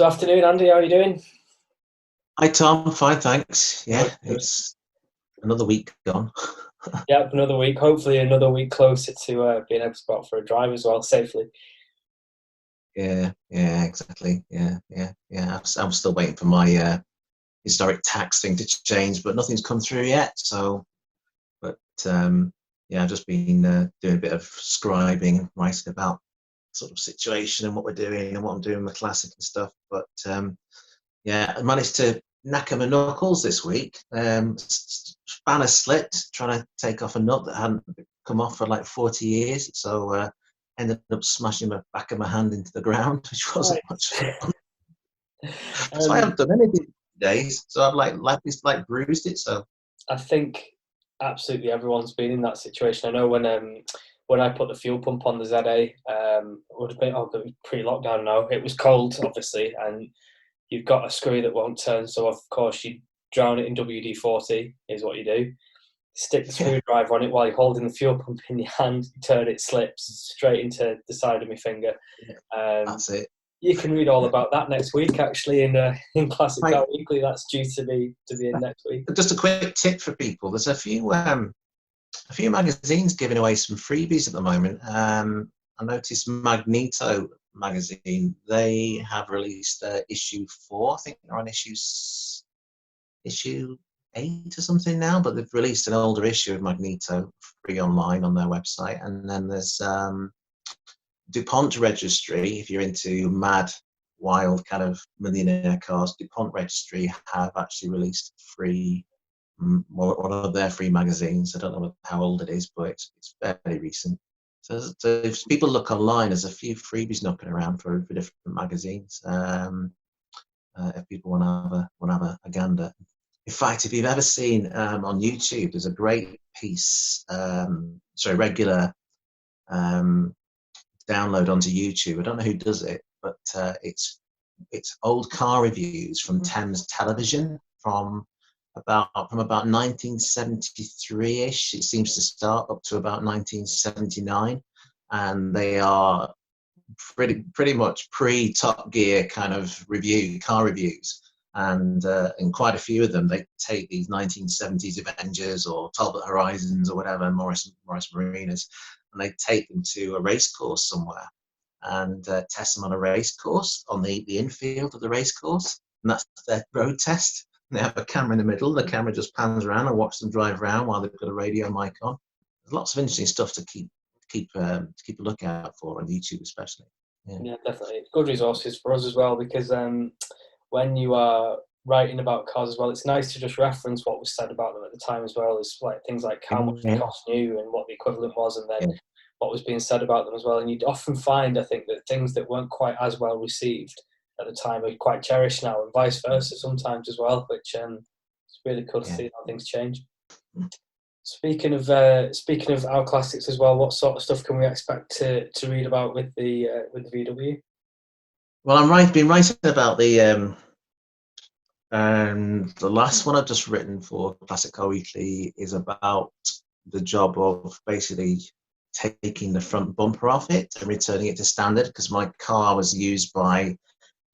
Good afternoon, Andy. How are you doing? Hi Tom, fine thanks. Yeah, Good, good. it's another week gone. Yep, another week. Hopefully, another week closer to being able to go out for a drive as well safely. Yeah, exactly. Yeah. I'm still waiting for my historic tax thing to change, but nothing's come through yet. But yeah, I've just been doing a bit of scribing and writing about sort of situation and what we're doing and what I'm doing with classic and stuff. But yeah, I managed to knacker my knuckles this week. Spanner slipped trying to take off a nut that hadn't come off for like 40 years. So ended up smashing the back of my hand into the ground, which wasn't much Nice. fun. So I Um, haven't done anything days. So I've like bruised it. So I think absolutely everyone's been in that situation. I know when I put the fuel pump on the ZA, it would have been pre-lockdown now. It was cold, obviously, and you've got a screw that won't turn. So of course you drown it in WD-40 is what you do. Stick the yeah, screwdriver on it while you're holding the fuel pump in your hand. You turn it, slips straight into the side of my finger. yeah, Um, that's it. you can read all Yeah. about that next week. Actually, in Classic Right. Car Weekly, that's due to be in next week. Just a quick tip for people. There's a few magazines giving away some freebies at the moment. I noticed Magneto magazine, they have released issue 4. I think they're on issue 8 or something now, but they've released an older issue of Magneto free online on their website. And then there's DuPont Registry. If you're into mad, wild kind of millionaire cars, DuPont Registry have actually released free one of their free magazines. I don't know how old it is, but it's fairly recent. So if people look online, there's a few freebies knocking around for different magazines. If people want to have a gander. In fact, if you've ever seen on YouTube, there's a great piece, regular um, download onto YouTube. I don't know who does it, but it's old car reviews from Thames Television from about 1973-ish. It seems to start up to about 1979, and they are pretty much pre-Top Gear kind of car reviews. And in quite a few of them, they take these 1970s Avengers or Talbot Horizons or whatever, Morris Marinas, and they take them to a race course somewhere and test them on a race course on the infield of the race course. And that's their road test. And they have a camera in the middle. The camera just pans around and watch them drive around while they've got a radio mic on. There's lots of interesting stuff to keep a lookout for on YouTube, especially. Yeah. Yeah, definitely. Good resources for us as well because when you are writing about cars as well, it's nice to just reference what was said about them at the time as well. It's like things like how much they Yeah. cost new and what the equivalent was, and then Yeah. what was being said about them as well. And you'd often find, I think, that things that weren't quite as well received at the time are quite cherished now, and vice versa sometimes as well, which it's really cool to Yeah. see how things change. Speaking of our classics as well, what sort of stuff can we expect to read about with the VW? Well, been writing about the last one I've just written for Classic Car Weekly is about the job of basically taking the front bumper off it and returning it to standard, because my car was used by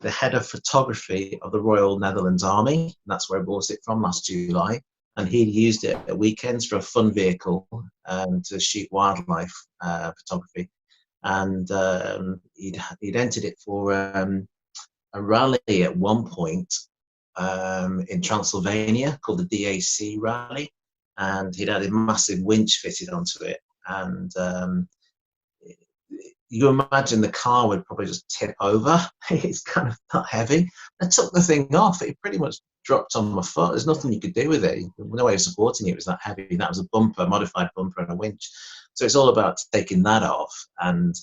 the head of photography of the Royal Netherlands Army. And that's where I bought it from last July. And he used it at weekends for a fun vehicle to shoot wildlife photography. And he'd entered it for a rally at one point in Transylvania called the DAC rally. And he'd had a massive winch fitted onto it. And you imagine the car would probably just tip over. It's kind of not heavy. I took the thing off. It pretty much dropped on my foot. There's nothing you could do with it. No way of supporting it. It was that heavy. That was a bumper, a modified bumper and a winch. So it's all about taking that off. And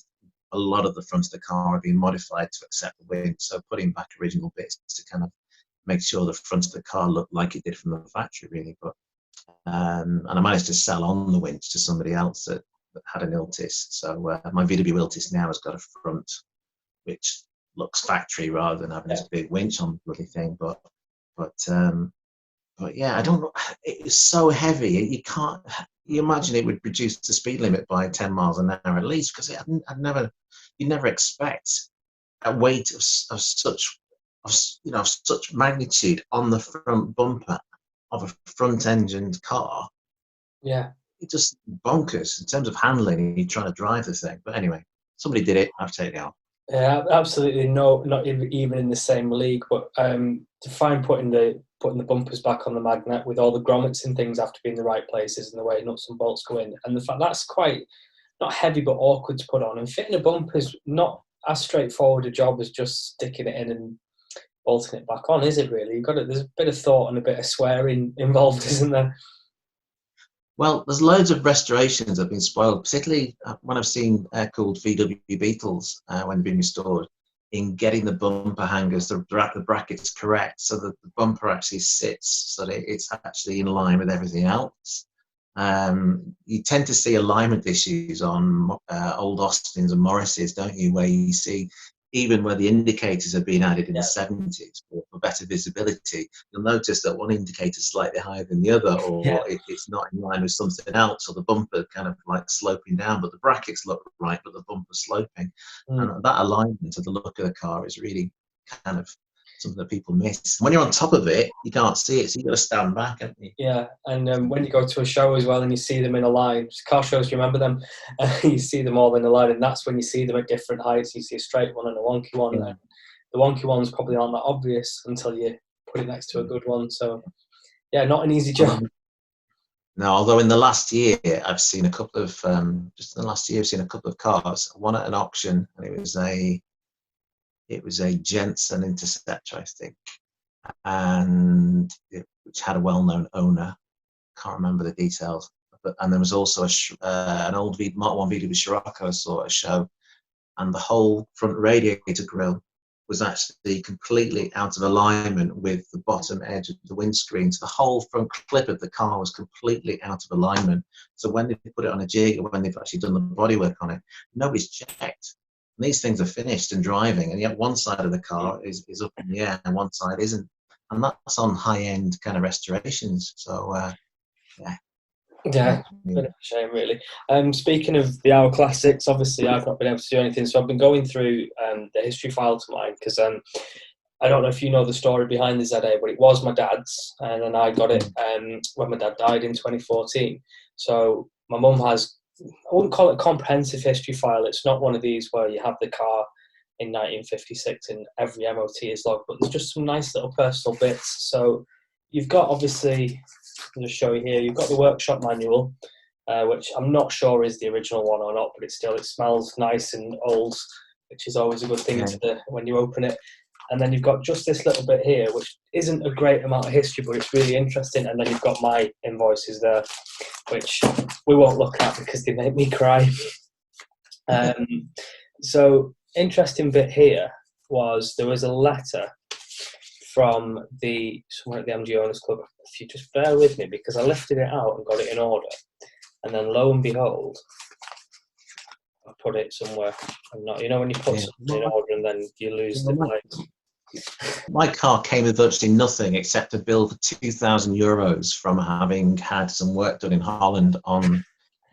a lot of the front of the car have been modified to accept the winch. So putting back original bits to kind of make sure the front of the car looked like it did from the factory, really. But and I managed to sell on the winch to somebody else that had an Iltis. So my VW Iltis now has got a front which looks factory rather than having this big winch on the bloody thing. But yeah, I don't know. It's so heavy. You can't. You imagine it would reduce the speed limit by 10 miles an hour at least, because you never expect a weight of such of such magnitude on the front bumper of a front-engined car. Yeah. It's just bonkers in terms of handling. You're trying to drive the thing, but anyway, somebody did it. I've taken it out. Yeah, absolutely. No, not even in the same league. But to find putting the bumpers back on the Magnette with all the grommets and things have to be in the right places and the way nuts and bolts go in, and the fact that's quite not heavy but awkward to put on. And fitting a bumper is not as straightforward a job as just sticking it in and bolting it back on, is it? Really, there's a bit of thought and a bit of swearing involved, isn't there? Well, there's loads of restorations that have been spoiled, particularly when I've seen air-cooled VW Beetles when they've been restored, in getting the bumper hangers, the brackets correct, so that the bumper actually sits so that it's actually in line with everything else. You tend to see alignment issues on old Austins and Morrises, don't you, where you see, even where the indicators have been added in the 70s for better visibility, you'll notice that one indicator is slightly higher than the other, or it's not in line with something else, or the bumper kind of like sloping down, but the brackets look right, but the bumper's sloping. And that alignment to the look of the car is really kind of something that people miss. When you're on top of it, you can't see it, so you've got to stand back, haven't you? Yeah, and when you go to a show as well and you see them in a line, car shows, you remember them? You see them all in a line, and that's when you see them at different heights. You see a straight one and a wonky one. Yeah. And the wonky ones probably aren't that obvious until you put it next to a good one. So, yeah, not an easy job. No, although in the last year, I've seen a couple of, just in the last year, I've seen a couple of cars, one at an auction, and it was a Jensen Interceptor, I think, and which had a well-known owner. Can't remember the details. And there was also an old Mark 1 VW Scirocco I saw at a show, and the whole front radiator grille was actually completely out of alignment with the bottom edge of the windscreen. So the whole front clip of the car was completely out of alignment. So when they put it on a jig, or when they've actually done the bodywork on it, nobody's checked. And these things are finished and driving, and yet one side of the car is up in the air and one side isn't. And that's on high-end kind of restorations. So, Yeah, bit of a shame, really. Speaking of the Hour Classics, obviously I've not been able to do anything, so I've been going through the history file to mine, because I don't know if you know the story behind the ZA, but it was my dad's, and then I got it when my dad died in 2014. So my mum has, I wouldn't call it a comprehensive history file. It's not one of these where you have the car in 1956 and every MOT is logged, but there's just some nice little personal bits. So you've got, obviously, I'll just show you here, you've got the workshop manual, which I'm not sure is the original one or not, but it smells nice and old, which is always a good thing when you open it. And then you've got just this little bit here, which isn't a great amount of history, but it's really interesting. And then you've got my invoices there, which we won't look at because they make me cry. So interesting bit here was there was a letter from someone at the MG Owners Club. If you just bear with me, because I lifted it out and got it in order, and then lo and behold, I put it somewhere. I'm not, when you put something in order and then you lose the place. My car came with virtually nothing except a bill for €2,000 from having had some work done in Holland on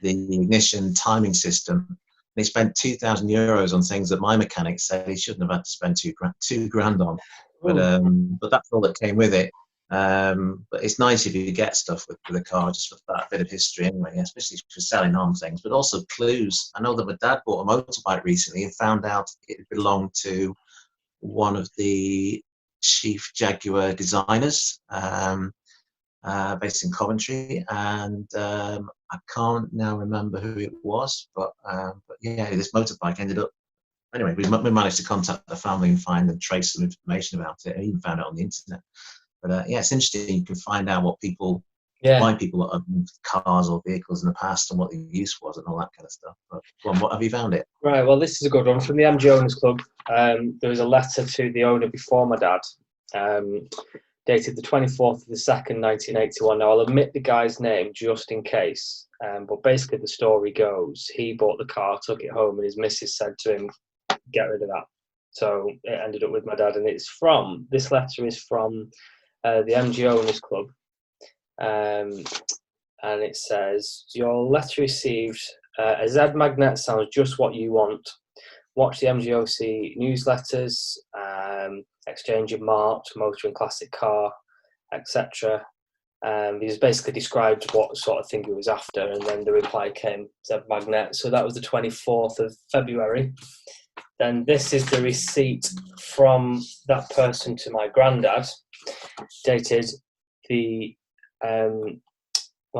the ignition timing system. And he spent €2,000 on things that my mechanic said he shouldn't have had to spend two grand on. But that's all that came with it. But it's nice if you get stuff with the car, just for that bit of history anyway, especially for selling on things, but also clues. I know that my dad bought a motorbike recently and found out it belonged to one of the chief Jaguar designers based in Coventry, and I can't now remember who it was, but yeah, this motorbike ended up. Anyway, we managed to contact the family and find and trace some information about it. I even found it on the internet. But yeah, it's interesting. You can find out why people owned cars or vehicles in the past and what the use was and all that kind of stuff. But what have you found it? Right, well, this is a good one. From the MG Owners Club, there was a letter to the owner before my dad, dated the 24th of the 2nd, 1981. Now, I'll omit the guy's name just in case, but basically the story goes, he bought the car, took it home, and his missus said to him, get rid of that. So it ended up with my dad, and this letter is from the MG Owners Club, and it says, your letter received, a Z Magnette sounds just what you want. watch the MGOC newsletters, Exchange of March, Motor and Classic Car, etc. He's basically described what sort of thing he was after, and then the reply came, said Magnette. So that was the 24th of February. Then this is the receipt from that person to my granddad, dated the,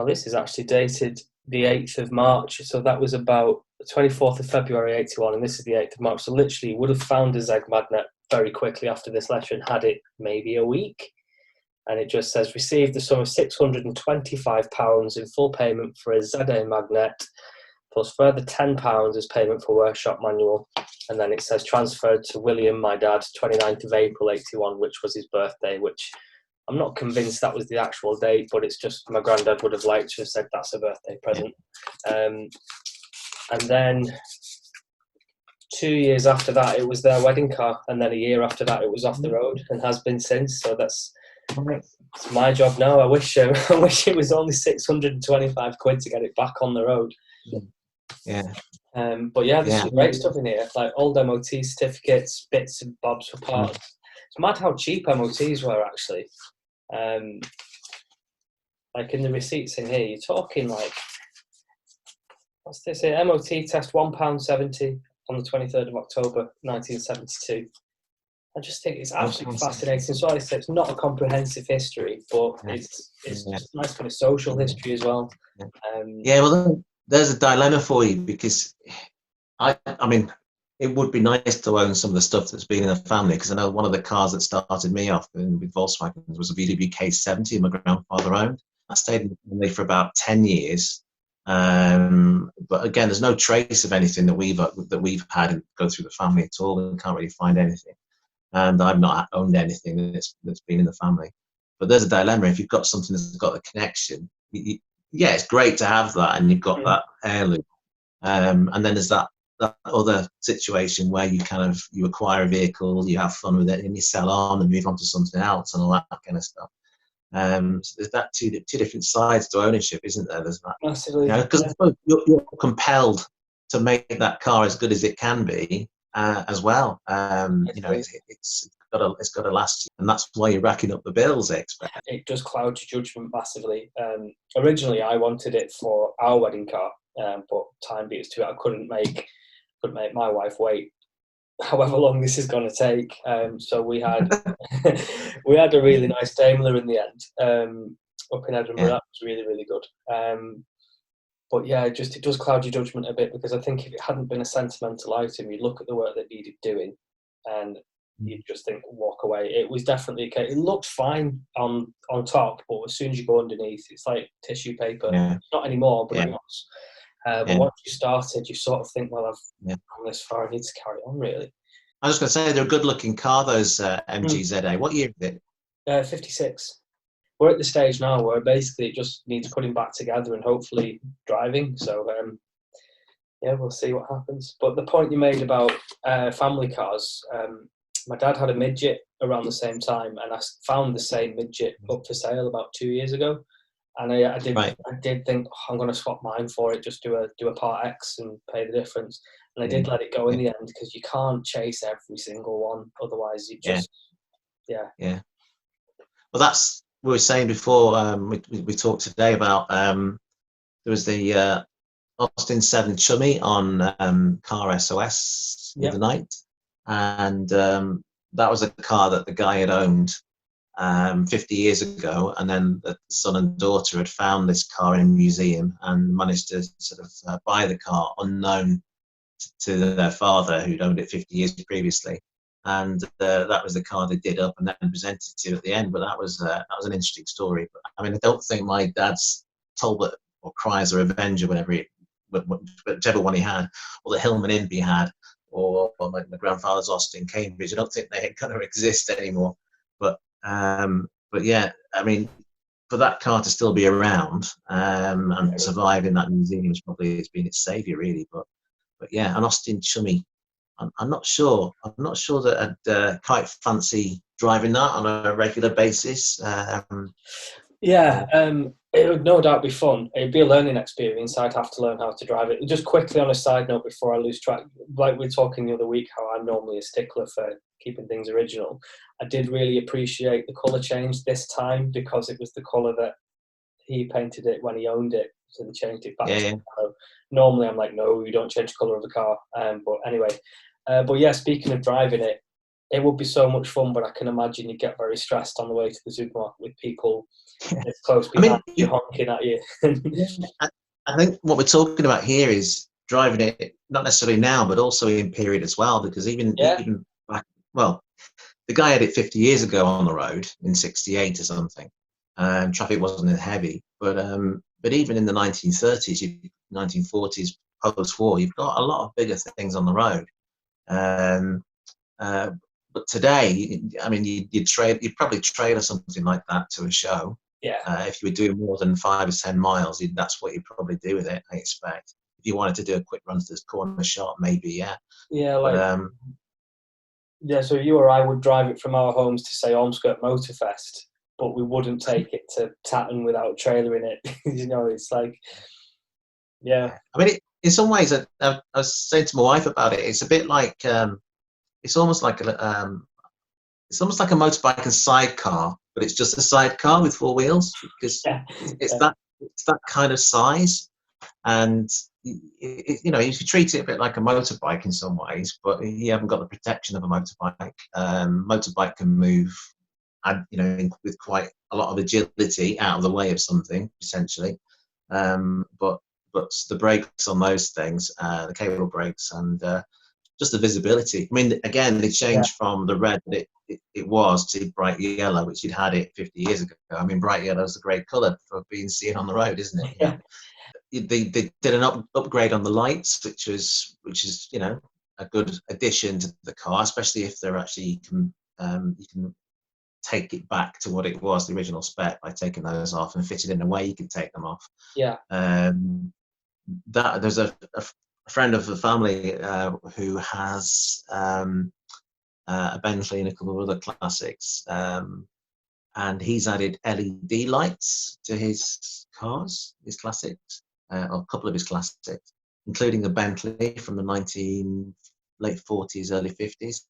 this is actually dated the 8th of March. So that was about the 24th of February 81, and this is the 8th of March. So literally would have found a Zeg Magnette very quickly after this letter and had it maybe a week. And it just says, received the sum of £625 in full payment for a ZA Magnette, plus further £10 as payment for workshop manual. And then it says transferred to William, my dad, 29th of April 81, which was his birthday, which I'm not convinced that was the actual date, but it's just my granddad would have liked to have said that's a birthday present. And then 2 years after that, it was their wedding car. And then a year after that, it was off the road and has been since. So that's it's my job now. I wish it was only 625 quid to get it back on the road. Yeah. But yeah, there's some great stuff in here, like old MOT certificates, bits and bobs for parts. It's mad how cheap MOTs were actually. Like in the receipts in here, you're talking like, what's this here? MOT test £1.70 on the 23rd of October 1972. I just think it's absolutely fascinating. So I say it's not a comprehensive history, but it's just a nice kind of social history as well. Well, there's a dilemma for you, because I mean, it would be nice to own some of the stuff that's been in the family, because I know one of the cars that started me off with Volkswagen was a VW K70 my grandfather owned. I stayed in the family for about 10 years. But again, there's no trace of anything that we've had go through the family at all, and can't really find anything. And I've not owned anything that's been in the family. But there's a dilemma. If you've got something that's got a connection, it's great to have that, and you've got that heirloom. And then there's that other situation where you acquire a vehicle, you have fun with it, and you sell on and move on to something else and all that kind of stuff. So there's that two different sides to ownership, isn't there? There's that. Massively. Because I suppose you're compelled to make that car as good as it can be. As well, it's got to last you, and that's why you're racking up the bills. I expect it does cloud your judgment massively. Originally, I wanted it for our wedding car, but time beats to it. I couldn't make my wife wait however long this is going to take. So we had a really nice Daimler in the end up in Edinburgh. That was really, really good. But yeah, it does cloud your judgment a bit, because I think if it hadn't been a sentimental item, you'd look at the work that needed doing and you'd just think, walk away. It was definitely okay. It looked fine on top, but as soon as you go underneath, it's like tissue paper. Not anymore, but it was. But once you started, you sort of think, well, I've gone this far, I need to carry on, really. I was going to say, they're a good-looking car, those MGZA. What year is it? 56. We're at the stage now where basically it just needs putting back together and hopefully driving. So, we'll see what happens. But the point you made about family cars, my dad had a midget around the same time, and I found the same midget up for sale about 2 years ago. And I did think, I'm going to swap mine for it, just do a part X and pay the difference. And I did let it go in the end, because you can't chase every single one. Otherwise, you just, Well, that's, we were saying before, we talked today about, there was the Austin 7 Chummy on Car SOS the other night. And that was a car that the guy had owned 50 years ago, and then the son and daughter had found this car in a museum and managed to sort of buy the car unknown to their father, who'd owned it 50 years previously. And that was the car they did up and then presented to at the end. But that was an interesting story. But I mean, I don't think my dad's Talbot or Chrysler Avenger, whichever one he had, or the Hillman Imp he had, or my grandfather's Austin Cambridge, I don't think they kind of exist anymore. But yeah, I mean, for that car to still be around and survive in that museum has probably been its saviour, really. But yeah, an Austin Chummy. I'm not sure that I'd quite fancy driving that on a regular basis. Yeah, it would no doubt be fun. It'd be a learning experience. I'd have to learn how to drive it. Just quickly on a side note before I lose track, like we were talking the other week, how I'm normally a stickler for keeping things original. I did really appreciate the colour change this time because it was the colour that he painted it when he owned it, so they changed it back Yeah, to yeah. yellow. Normally, I'm like, no, you don't change the colour of the car. But anyway, but yeah, speaking of driving it, it would be so much fun, but I can imagine you get very stressed on the way to the supermarket with people it's close I behind mean, you, honking at you. yeah, I think what we're talking about here is driving it not necessarily now, but also in period as well, because Yeah, even back, well, the guy had it 50 years ago on the road in '68 or something, and traffic wasn't as heavy. But even in the 1930s, 1940s, post-war, you've got a lot of bigger things on the road. Um, uh, but today, I mean, you'd probably trailer something like that to a show. yeah, If you were doing more than 5 or 10 miles, that's what you'd probably do with it, I expect. If you wanted to do a quick run to this corner shop, maybe, yeah. yeah. But Yeah. So you or I would drive it from our homes to say Ormskirk Motorfest, but we wouldn't take it to Tatton without trailering it. It's like, yeah, yeah. I mean, in some ways, I was saying to my wife about it. It's a bit like it's almost like it's almost like a motorbike and sidecar, but it's just a sidecar with four wheels because yeah, it's yeah, that kind of size. And if you treat it a bit like a motorbike in some ways, but you haven't got the protection of a motorbike. Motorbike can move, with quite a lot of agility out of the way of something essentially. But the brakes on those things, the cable brakes, and just the visibility. I mean, again, they yeah, changed from the red that it was to bright yellow, which you'd had it 50 years ago. I mean, bright yellow is a great colour for being seen on the road, isn't it? yeah, They did an upgrade on the lights, which is a good addition to the car, especially if they're actually you can take it back to what it was, the original spec, by taking those off and fit it in a way you can take them off. yeah, Um, that there's a friend of the family who has a Bentley and a couple of other classics, and he's added LED lights to his cars, his classics, or a couple of his classics, including the Bentley from the late 40s, early 50s,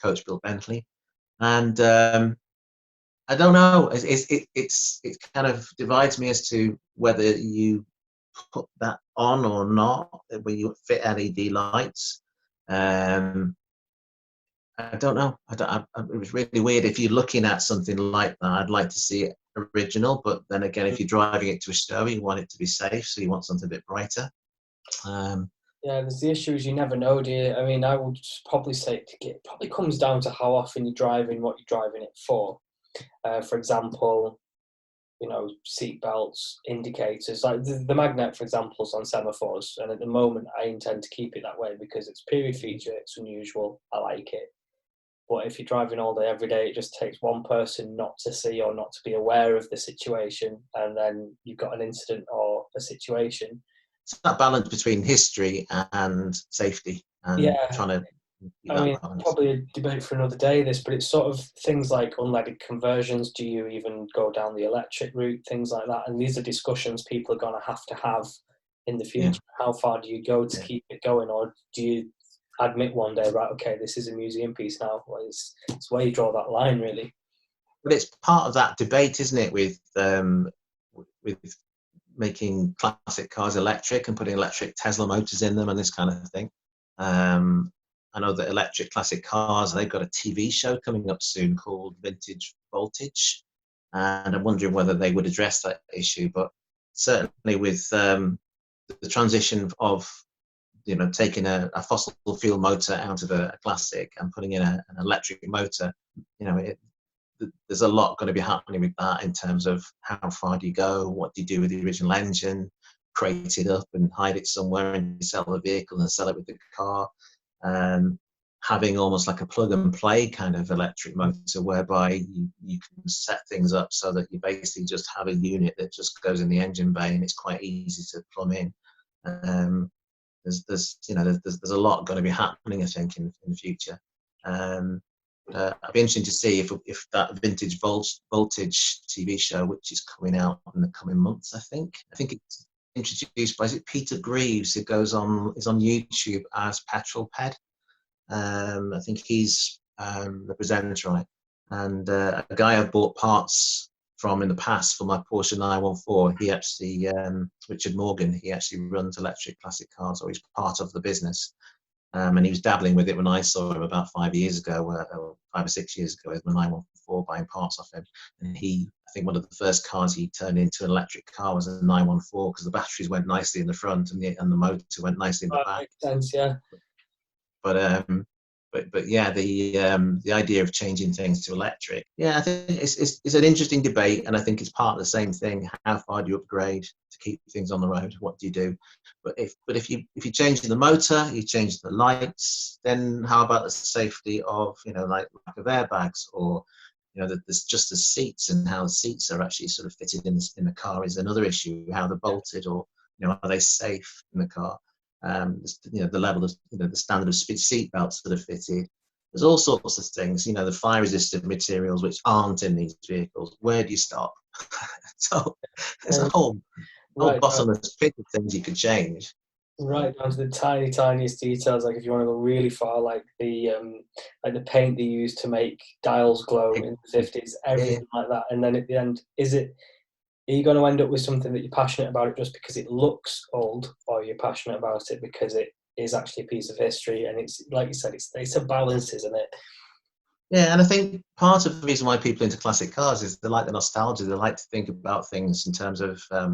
coach built Bentley. And I don't know. It kind of divides me as to whether you put that on or not, where you fit LED lights. Um, I don't know. It was really weird. If you're looking at something like that, I'd like to see it original. But then again, if you're driving it to a show, you want it to be safe, so you want something a bit brighter. Um, yeah. There's the issues you never know, do you? I mean, I would probably say it probably comes down to how often you're driving, what you're driving it for. For example, seat belts, indicators, like the Magnette, for example, is on semaphores, and at the moment, I intend to keep it that way because it's a period feature. It's unusual. I like it. But if you're driving all day, every day, it just takes one person not to see or not to be aware of the situation, and then you've got an incident or a situation. it's that balance between history and safety, and Yeah, trying to keep I that mean, balance. probably a debate for another day, this, but it's sort of things like unleaded conversions. Do you even go down the electric route? Things like that. And these are discussions people are going to have in the Yeah, future. How far do you go to yeah. keep it going? Or do you admit one day, right, okay, this is a museum piece now? Well, it's where you draw that line, really. But it's part of that debate, isn't it, with making classic cars electric and putting electric Tesla motors in them and this kind of thing. Um, I know that electric classic cars, they've got a TV show coming up soon called Vintage Voltage, and I'm wondering whether they would address that issue. But certainly with the transition of taking a fossil fuel motor out of a classic and putting in an electric motor, there's a lot going to be happening with that in terms of how far do you go, what do you do with the original engine, crate it up and hide it somewhere and sell the vehicle and sell it with the car. Having almost like a plug and play kind of electric motor whereby you can set things up so that you basically just have a unit that just goes in the engine bay and it's quite easy to plumb in. There's a lot going to be happening, I think, in the future. I'd be interested to see if that vintage voltage TV show, which is coming out in the coming months, I think it's introduced by, is it Peter Greaves, who is on YouTube as Petrol Ped. I think he's the presenter on it, and a guy I've bought parts from in the past for my Porsche 914. He actually, Richard Morgan, he actually runs electric classic cars, or he's part of the business. And he was dabbling with it when I saw him about 5 years ago, or 5 or 6 years ago, with my 914, buying parts off him. And I think one of the first cars he turned into an electric car was a 914, because the batteries went nicely in the front and the motor went nicely in the back. Makes sense, yeah. But yeah, the idea of changing things to electric, yeah, I think it's an interesting debate, and I think it's part of the same thing. How far do you upgrade to keep things on the road? What do you do? But if you change the motor, you change the lights, then how about the safety of, like lack of airbags, or there's just the seats, and how the seats are actually sort of fitted in the car is another issue. How they're bolted, or are they safe in the car? The level of, the standard of seat belts that are fitted. There's all sorts of things, the fire resistant materials which aren't in these vehicles. Where do you stop? So there's a whole bottomless pit of things you could change. Right down to the tiniest details. Like if you want to go really far, like the paint they used to make dials glow in the 50s, everything like that. And then at the end, are you going to end up with something that you're passionate about it just because it looks old, or you're passionate about it because it is actually a piece of history? And it's, like you said, it's a balance, isn't it? Yeah, and I think part of the reason why people are into classic cars is they like the nostalgia. They like to think about things in terms of, I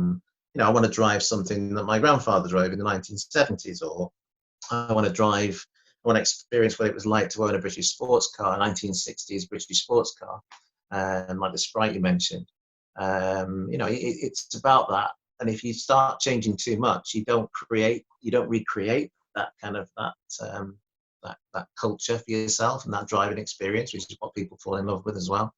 want to drive something that my grandfather drove in the 1970s, or I want to experience what it was like to own a British sports car, a 1960s British sports car, like the Sprite you mentioned. It's about that. And if you start changing too much, you don't recreate that kind of that culture for yourself, and that driving experience, which is what people fall in love with as well.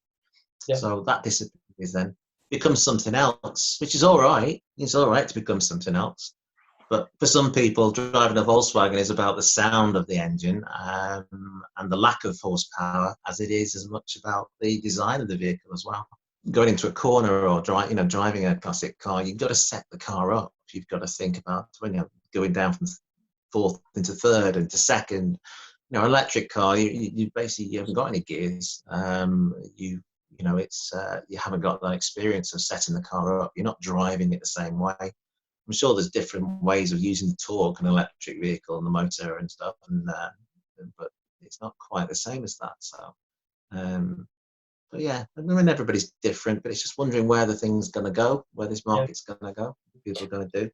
Yeah. So that disappears, then becomes something else, which is all right. It's all right to become something else. But for some people, driving a Volkswagen is about the sound of the engine and the lack of horsepower, as it is as much about the design of the vehicle as well. Going into a corner, or driving a classic car, you've got to set the car up. You've got to think about going down from fourth into third into second. Electric car, you basically haven't got any gears. You haven't got that experience of setting the car up. You're not driving it the same way. I'm sure there's different ways of using the torque in an electric vehicle and the motor and stuff, but it's not quite the same as that. So. But yeah, I mean, everybody's different, but it's just wondering where the thing's going to go, where this market's going to go, what people are going to do.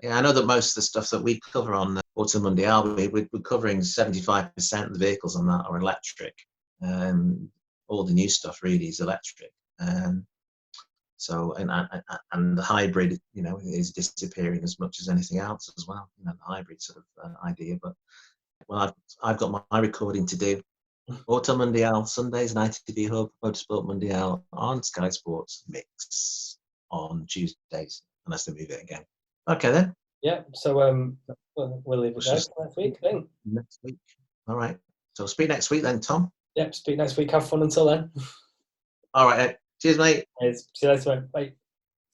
Yeah, I know that most of the stuff that we cover on MUNDIAL, we're covering 75% of the vehicles on that are electric. All the new stuff really is electric. So, and the hybrid, is disappearing as much as anything else as well. The hybrid sort of idea. But well, I've got my recording to do. MUNDIAL Sundays, and ITV Hub, Motorsport MUNDIAL on Sky Sports Mix on Tuesdays, unless they move it again. Okay then. Yeah, so we'll leave it there next week then. Next week. All right. So speak next week then, Tom. Yep, speak next week. Have fun until then. All right. Cheers, mate. See you later, mate. Bye.